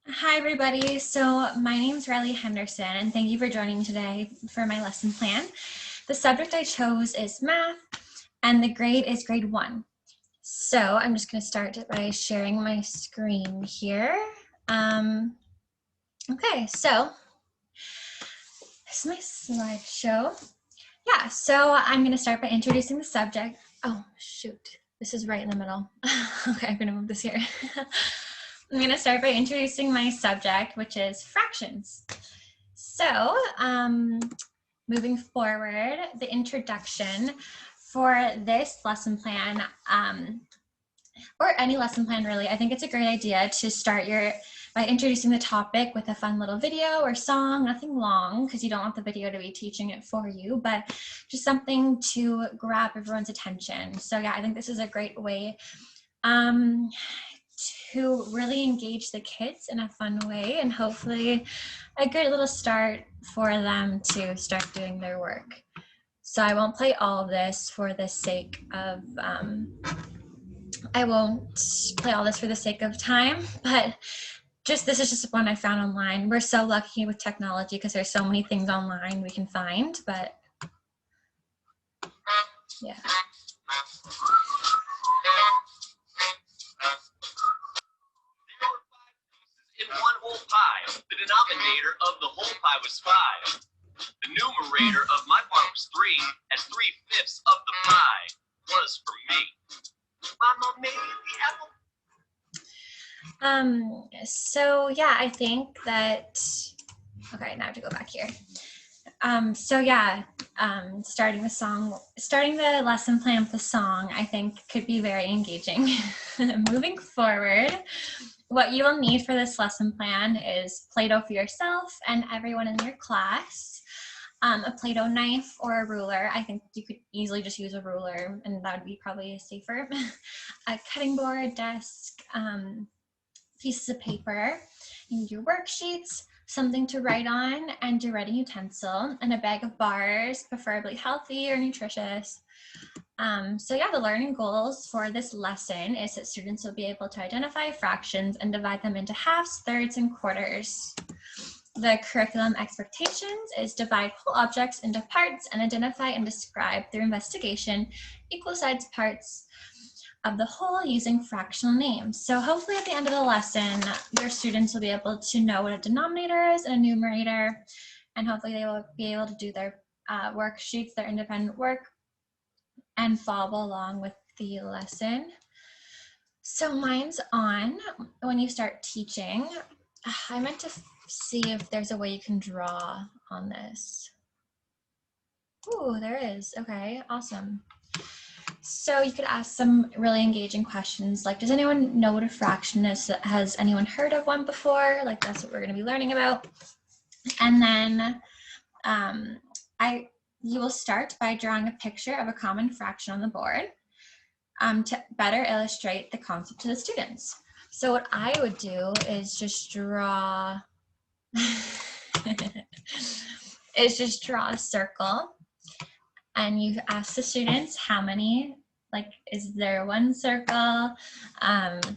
Hi, everybody. So my name is Riley Henderson, and thank you for joining me today for my lesson plan. The subject I chose is math, and the grade is grade 1. So I'm just going to start by sharing my screen here. Okay, so this is my slideshow. Yeah, so I'm going to start by introducing the subject. Oh, shoot. This is right in the middle. Okay, I'm going to move this here. I'm going to start by introducing my subject, which is fractions. So, moving forward, the introduction for this lesson plan, or any lesson plan really, I think it's a great idea to start by introducing the topic with a fun little video or song, nothing long because you don't want the video to be teaching it for you, but just something to grab everyone's attention. So yeah, I think this is a great way to really engage the kids in a fun way, and hopefully a good little start for them to start doing their work. So I won't play all of this for the sake of, I won't play all this for the sake of time, but this is just one I found online. We're so lucky with technology because there's so many things online we can find, but yeah. In one whole pie. The denominator of the whole pie was 5. The numerator of my part was 3, and 3/5 of the pie was for me. Mama made the apple. So yeah, I think that, okay, now I have to go back here. So yeah, starting the lesson plan with a song, I think could be very engaging. Moving forward, what you will need for this lesson plan is Play-Doh for yourself and everyone in your class, a Play-Doh knife or a ruler. I think you could easily just use a ruler and that would be probably safer. A cutting board, desk, pieces of paper, you need your worksheets, something to write on, and your writing utensil, and a bag of bars, preferably healthy or nutritious. So yeah, the learning goals for this lesson is that students will be able to identify fractions and divide them into halves, thirds, and quarters. The curriculum expectations is divide whole objects into parts and identify and describe through investigation equal sized parts of the whole using fractional names. So hopefully at the end of the lesson, your students will be able to know what a denominator is and a numerator, and hopefully they will be able to do their worksheets, their independent work, and follow along with the lesson. So mine's on when you start teaching. I meant to see if there's a way you can draw on this. Ooh, there is. Okay, awesome. So you could ask some really engaging questions like, does anyone know what a fraction is? Has anyone heard of one before? Like, that's what we're going to be learning about. And then you will start by drawing a picture of a common fraction on the board to better illustrate the concept to the students. So what I would do is just draw a circle, and you ask the students how many, like, is there one circle?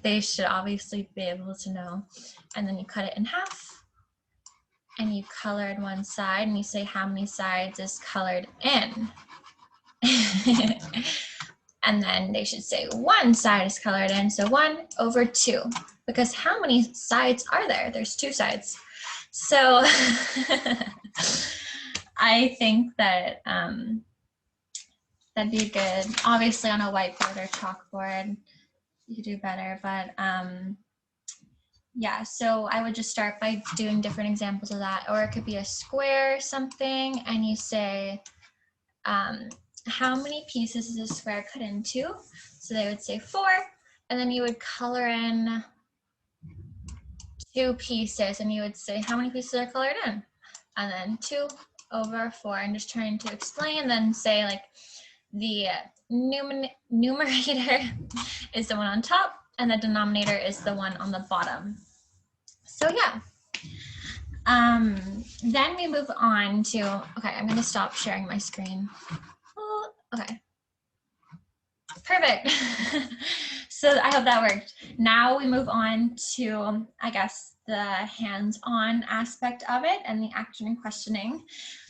They should obviously be able to know. And then you cut it in half and you color in one side and you say how many sides is colored in. And then they should say one side is colored in, so 1/2. Because how many sides are there? There's 2 sides. So I think that that'd be good. Obviously on a whiteboard or chalkboard, you could do better, but yeah, so I would just start by doing different examples of that. Or it could be a square or something, and you say, how many pieces is a square cut into? So they would say 4, and then you would color in 2 pieces, and you would say how many pieces are colored in? And then 2/4, and just trying to explain, and then say like the numerator is the one on top, and the denominator is the one on the bottom. So yeah. Then we move on to, okay, I'm going to stop sharing my screen. Oh, okay. Perfect. So I hope that worked. Now we move on to, I guess, the hands-on aspect of it and the action and questioning.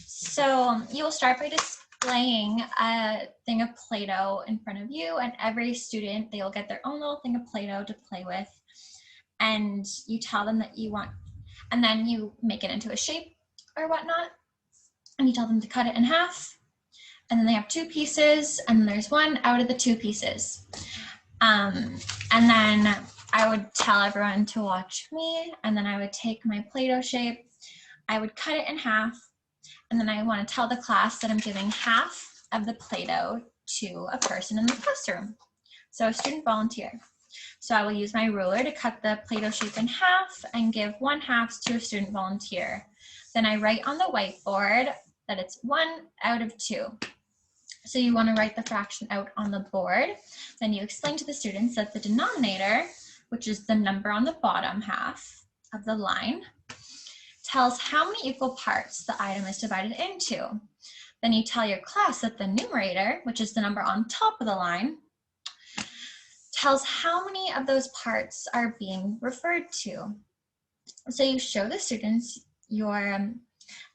So you will start by displaying a thing of Play-Doh in front of you, and every student, they will get their own little thing of Play-Doh to play with. And you tell them that you want, and then you make it into a shape or whatnot, and you tell them to cut it in half. And then they have 2 pieces, and there's one out of the 2 pieces. And then I would tell everyone to watch me, and then I would take my Play-Doh shape, I would cut it in half, and then I want to tell the class that I'm giving half of the Play-Doh to a person in the classroom. So a student volunteer. So I will use my ruler to cut the Play-Doh shape in half and give 1/2 to a student volunteer. Then I write on the whiteboard that it's 1 out of 2. So you want to write the fraction out on the board. Then you explain to the students that the denominator, which is the number on the bottom half of the line, tells how many equal parts the item is divided into. Then you tell your class that the numerator, which is the number on top of the line, tells how many of those parts are being referred to. So you show the students your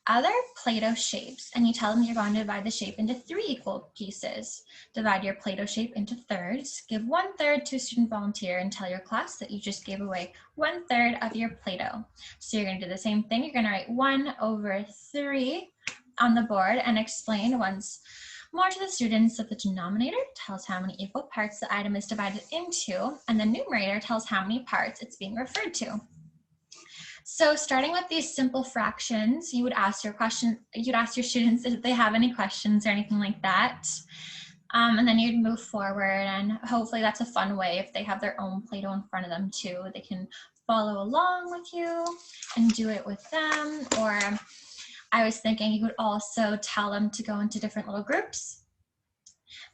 other Play-Doh shapes, and you tell them you're going to divide the shape into 3 equal pieces. Divide your Play-Doh shape into thirds, give 1/3 to a student volunteer, and tell your class that you just gave away 1/3 of your Play-Doh. So you're going to do the same thing. You're going to write 1/3 on the board and explain once more to the students that the denominator tells how many equal parts the item is divided into, and the numerator tells how many parts it's being referred to. So starting with these simple fractions, you would ask your students if they have any questions or anything like that. And then you'd move forward, and hopefully that's a fun way. If they have their own Play-Doh in front of them too, they can follow along with you and do it with them. Or I was thinking you would also tell them to go into different little groups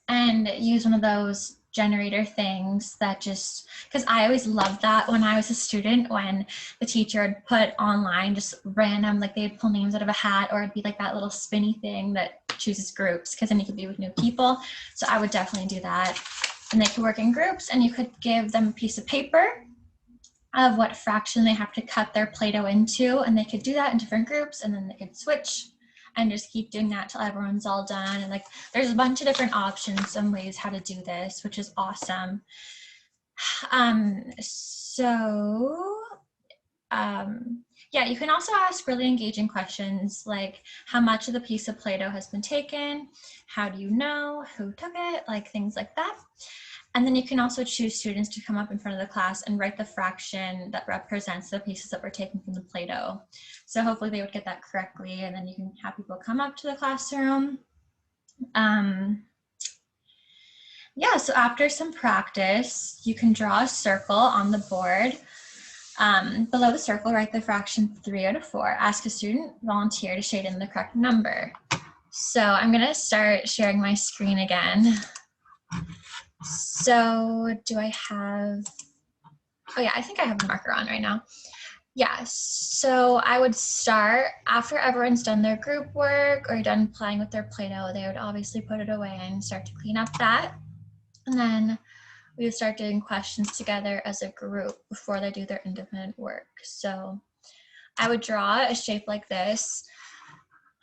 and use one of those generator things that just, because I always loved that when I was a student, when the teacher would put online just random, like they'd pull names out of a hat, or it'd be like that little spinny thing that chooses groups, because then you could be with new people. So I would definitely do that. And they could work in groups, and you could give them a piece of paper of what fraction they have to cut their Play-Doh into, and they could do that in different groups, and then they could switch and just keep doing that till everyone's all done. And like, there's a bunch of different options and ways how to do this, which is awesome. Yeah, you can also ask really engaging questions like how much of the piece of Play-Doh has been taken, how do you know, who took it, like things like that. And then you can also choose students to come up in front of the class and write the fraction that represents the pieces that were taken from the Play-Doh. So hopefully they would get that correctly, and then you can have people come up to the classroom. Yeah, so after some practice, you can draw a circle on the board. Below the circle, write the fraction 3 out of 4. Ask a student volunteer to shade in the correct number. So I'm gonna start sharing my screen again. So do I have, oh yeah, I think I have the marker on right now. Yeah, so I would start after everyone's done their group work or done playing with their Play-Doh, they would obviously put it away and start to clean up that. And then we would start doing questions together as a group before they do their independent work. So I would draw a shape like this,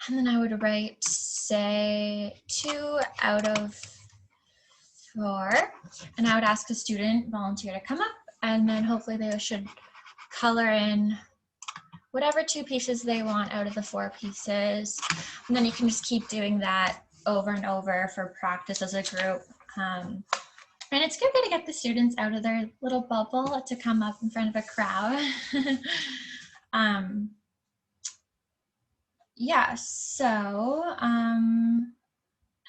and then I would write, say, 2 out of 4, and I would ask a student volunteer to come up, and then hopefully they should color in whatever 2 pieces they want out of the 4 pieces. And then you can just keep doing that over and over for practice as a group. And it's good to get the students out of their little bubble to come up in front of a crowd. Yeah, so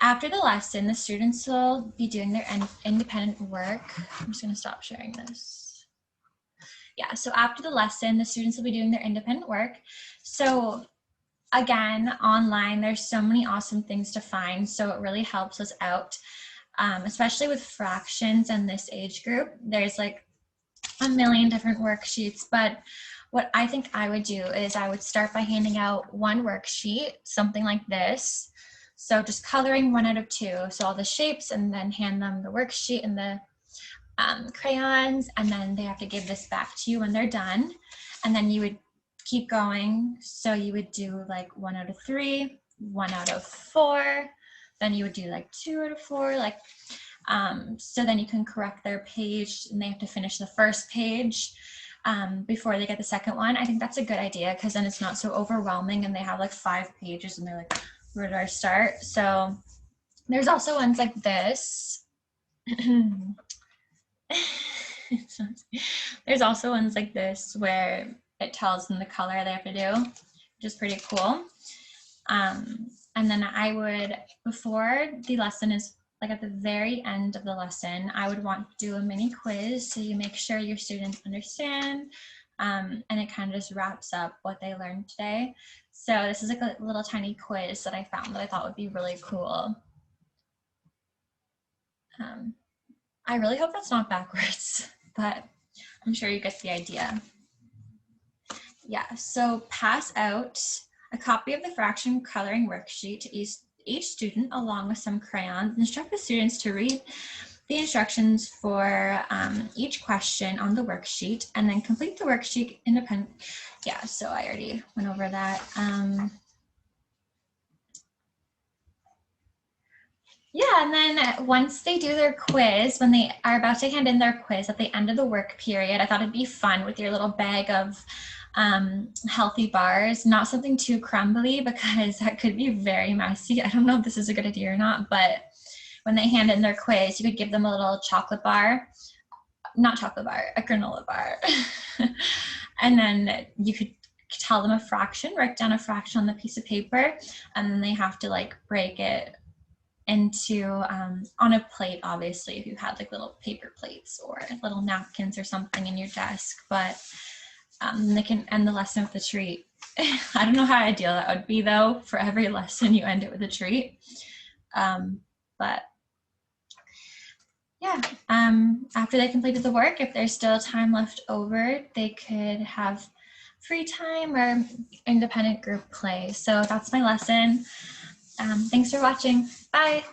after the lesson, the students will be doing their independent work. I'm just gonna stop sharing this. Yeah, so after the lesson, the students will be doing their independent work. So again, online, there's so many awesome things to find. So it really helps us out, especially with fractions and this age group. There's like a million different worksheets, but what I think I would do is I would start by handing out one worksheet, something like this. So just coloring 1 out of 2, so all the shapes, and then hand them the worksheet and the crayons, and then they have to give this back to you when they're done. And then you would keep going. So you would do like 1 out of 3, 1 out of 4, then you would do like 2 out of 4, like so then you can correct their page, and they have to finish the first page before they get the second one. I think that's a good idea, because then it's not so overwhelming and they have like 5 pages and they're like, where do I start? So there's also ones like this. There's also ones like this where it tells them the color they have to do, which is pretty cool. And then I would, before the lesson is like at the very end of the lesson, I would want to do a mini quiz so you make sure your students understand, and it kind of just wraps up what they learned today. So this is like a little tiny quiz that I found that I thought would be really cool. I really hope that's not backwards, but I'm sure you get the idea. Yeah, so pass out a copy of the fraction coloring worksheet to each student along with some crayons. Instruct the students to read the instructions for each question on the worksheet, and then complete the worksheet independent. Yeah, so I already went over that. Yeah, and then once they do their quiz, when they are about to hand in their quiz at the end of the work period, I thought it'd be fun with your little bag of healthy bars, not something too crumbly because that could be very messy. I don't know if this is a good idea or not, but when they hand in their quiz, you could give them a little chocolate bar, not chocolate bar, a granola bar. And then you could tell them a fraction, write down a fraction on the piece of paper, and then they have to like break it into on a plate, obviously, if you had like little paper plates or little napkins or something in your desk, but they can end the lesson with a treat. I don't know how ideal that would be though. For every lesson you end it with a treat, but yeah, after they completed the work, if there's still time left over, they could have free time or independent group play. So that's my lesson. Thanks for watching. Bye.